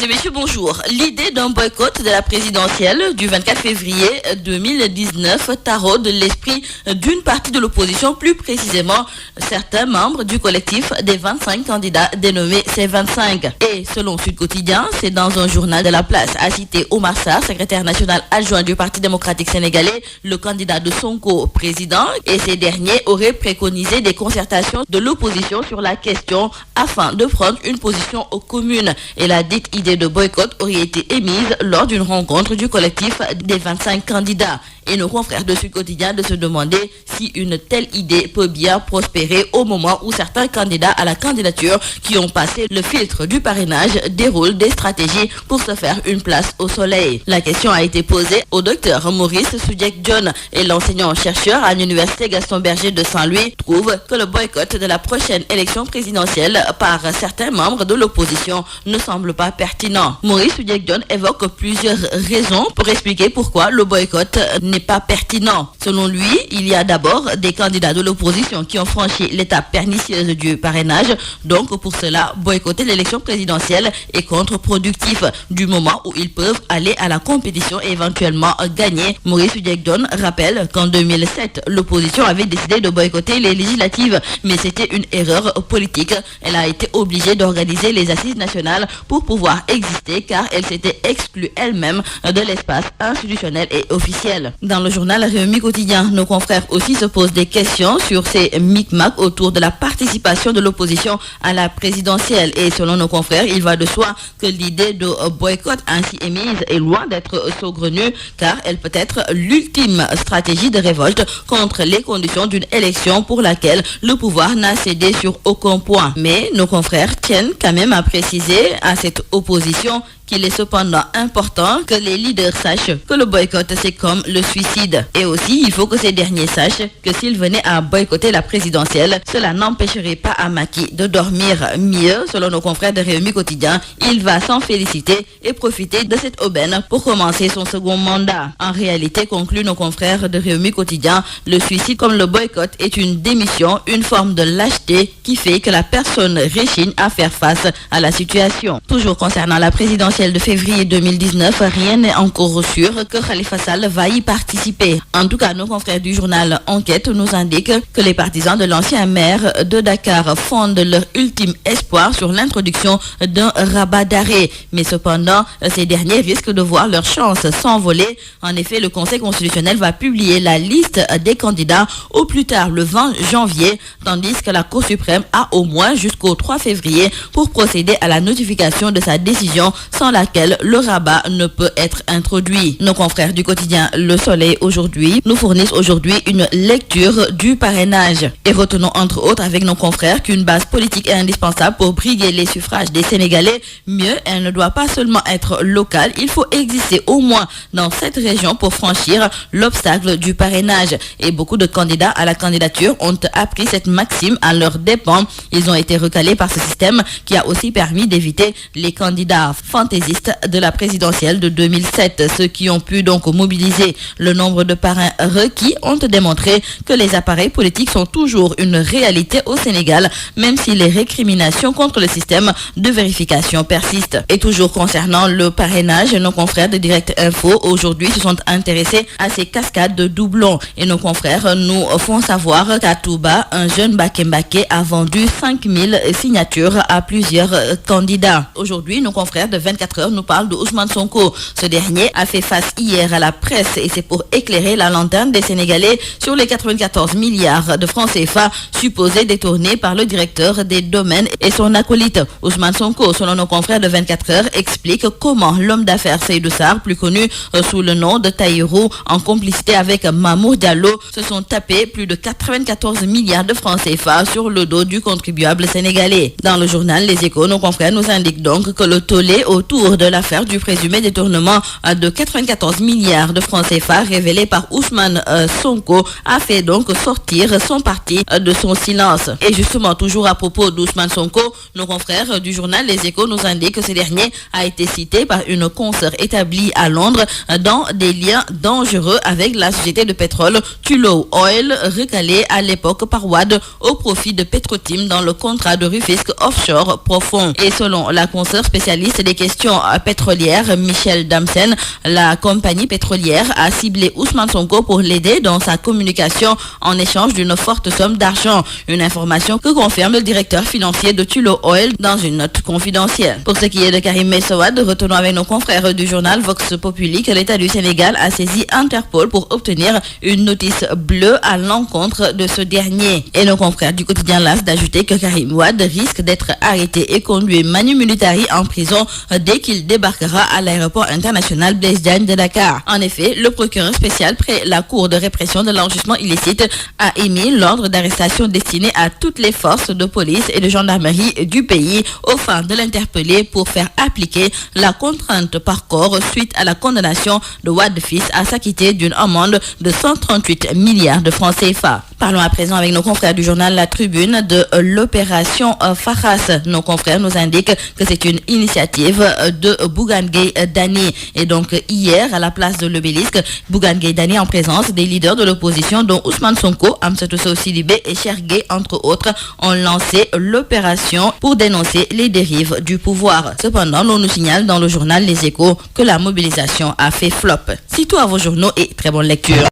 et messieurs, bonjour. L'idée d'un boycott de la présidentielle du 24 février 2019 taraude l'esprit d'une partie de l'opposition, plus précisément certains membres du collectif des 25 candidats dénommés C25. Et selon Sud Quotidien, c'est dans un journal de la place a cité Omar Sarr, secrétaire national adjoint du Parti démocratique sénégalais, le candidat de Sonko président, et ces derniers auraient préconisé des concertations de l'opposition sur la question afin de prendre une position commune. Et la dite idée de boycott aurait été émise lors d'une rencontre du collectif des 25 candidats. Et nos confrères de Sud Quotidien de se demander si une telle idée peut bien prospérer au moment où certains candidats à la candidature qui ont passé le filtre du parrainage déroulent des stratégies pour se faire une place au soleil. La question a été posée au docteur Maurice Soudieck-Dione, et l'enseignant-chercheur à l'université Gaston Berger de Saint-Louis trouve que le boycott de la prochaine élection présidentielle par certains membres de l'opposition ne semble pas pertinent. Maurice Soudieck-Dione évoque plusieurs raisons pour expliquer pourquoi le boycott n'est pas pertinent. Selon lui, il y a d'abord des candidats de l'opposition qui ont franchi l'étape pernicieuse du parrainage. Donc, pour cela, boycotter l'élection présidentielle est contre-productif du moment où ils peuvent aller à la compétition et éventuellement gagner. Maurice Soudieck-Dione rappelle qu'en 2007, l'opposition avait décidé de boycotter les législatives, mais c'était une erreur politique. Elle a été obligée d'organiser les assises nationales pour pouvoir exister, car elle s'était exclue elle-même de l'espace institutionnel et officiel. Dans le journal Rewmi Quotidien, nos confrères aussi se posent des questions sur ces micmacs autour de la participation de l'opposition à la présidentielle. Et selon nos confrères, il va de soi que l'idée de boycott ainsi émise est loin d'être saugrenue, car elle peut être l'ultime stratégie de révolte contre les conditions d'une élection pour laquelle le pouvoir n'a cédé sur aucun point. Mais nos confrères tiennent quand même à préciser à cette opposition qu'il est cependant important que les leaders sachent que le boycott c'est comme le suicide. Et aussi, il faut que ces derniers sachent que s'ils venaient à boycotter la présidentielle, cela n'empêcherait pas à Macky de dormir mieux. Selon nos confrères de Rewmi Quotidien, il va s'en féliciter et profiter de cette aubaine pour commencer son second mandat. En réalité, concluent nos confrères de Rewmi Quotidien, le suicide comme le boycott est une démission, une forme de lâcheté qui fait que la personne réchigne à faire face à la situation. Toujours concernant la présidentielle de février 2019, rien n'est encore sûr que Khalifa Sall va y participer. En tout cas, nos confrères du journal Enquête nous indiquent que les partisans de l'ancien maire de Dakar fondent leur ultime espoir sur l'introduction d'un rabat d'arrêt. Mais cependant, ces derniers risquent de voir leur chance s'envoler. En effet, le Conseil constitutionnel va publier la liste des candidats au plus tard le 20 janvier, tandis que la Cour suprême a au moins jusqu'au 3 février pour procéder à la notification de sa décision, sans laquelle le rabat ne peut être introduit. Nos confrères du quotidien Le Soleil aujourd'hui nous fournissent aujourd'hui une lecture du parrainage. Et retenons entre autres avec nos confrères qu'une base politique est indispensable pour briguer les suffrages des Sénégalais. Mieux, elle ne doit pas seulement être locale, il faut exister au moins dans cette région pour franchir l'obstacle du parrainage. Et beaucoup de candidats à la candidature ont appris cette maxime à leurs dépens. Ils ont été recalés par ce système qui a aussi permis d'éviter les candidats fantaisistes de la présidentielle de 2007. Ceux qui ont pu donc mobiliser le nombre de parrains requis ont démontré que les appareils politiques sont toujours une réalité au Sénégal, même si les récriminations contre le système de vérification persistent. Et toujours concernant le parrainage, nos confrères de Direct Info aujourd'hui se sont intéressés à ces cascades de doublons. Et nos confrères nous font savoir qu'à Touba, un jeune Baké a vendu 5000 signatures à plusieurs candidats. Aujourd'hui, nos confrères de 24 heures nous parlent de Ousmane Sonko. Ce dernier a fait face hier à la presse et c'est pour éclairer la lanterne des Sénégalais sur les 94 milliards de francs CFA supposés détournés par le directeur des domaines et son acolyte. Ousmane Sonko, selon nos confrères de 24 heures, explique comment l'homme d'affaires Seydou Sarr, plus connu sous le nom de Taïrou, en complicité avec Mamour Diallo, se sont tapés plus de 94 milliards de francs CFA sur le dos du contribuable sénégalais. Dans le journal Les Échos, nos confrères nous indiquent donc que le tollé autour de l'affaire du présumé détournement de 94 milliards de francs CFA révélé par Ousmane Sonko a fait donc sortir son parti de son silence. Et justement, toujours à propos d'Ousmane Sonko, nos confrères du journal Les Échos nous indiquent que ce dernier a été cité par une consoeur établie à Londres dans des liens dangereux avec la société de pétrole Tullow Oil, recalée à l'époque par Wade au profit de Petrotim dans le contrat de Rufisque Offshore Profond. Et selon la consoeur spécialiste des questions question pétrolière, Michel Damsen, la compagnie pétrolière a ciblé Ousmane Sonko pour l'aider dans sa communication en échange d'une forte somme d'argent. Une information que confirme le directeur financier de Tullow Oil dans une note confidentielle. Pour ce qui est de Karim Meïssa Wade, retournons avec nos confrères du journal Vox Populi que l'État du Sénégal a saisi Interpol pour obtenir une notice bleue à l'encontre de ce dernier. Et nos confrères du quotidien L'As d'ajouter que Karim Wade risque d'être arrêté et conduit manu militari en prison dès qu'il débarquera à l'aéroport international Blaise Diagne de Dakar. En effet, le procureur spécial près la Cour de répression de l'enrichissement illicite a émis l'ordre d'arrestation destiné à toutes les forces de police et de gendarmerie du pays aux fins de l'interpeller pour faire appliquer la contrainte par corps suite à la condamnation de Wade fils à s'acquitter d'une amende de 138 milliards de francs CFA. Parlons à présent avec nos confrères du journal La Tribune de l'opération Faras. Nos confrères nous indiquent que c'est une initiative de Bougane Gueye Dany. Et donc hier, à la place de l'Obélisque, Bougane Gueye Dany en présence des leaders de l'opposition dont Ousmane Sonko, Amsatou Sow Sidibé et Cheikh Gueye entre autres ont lancé l'opération pour dénoncer les dérives du pouvoir. Cependant, l'on nous signale dans le journal Les Échos que la mobilisation a fait flop. Citons à vos journaux et très bonne lecture.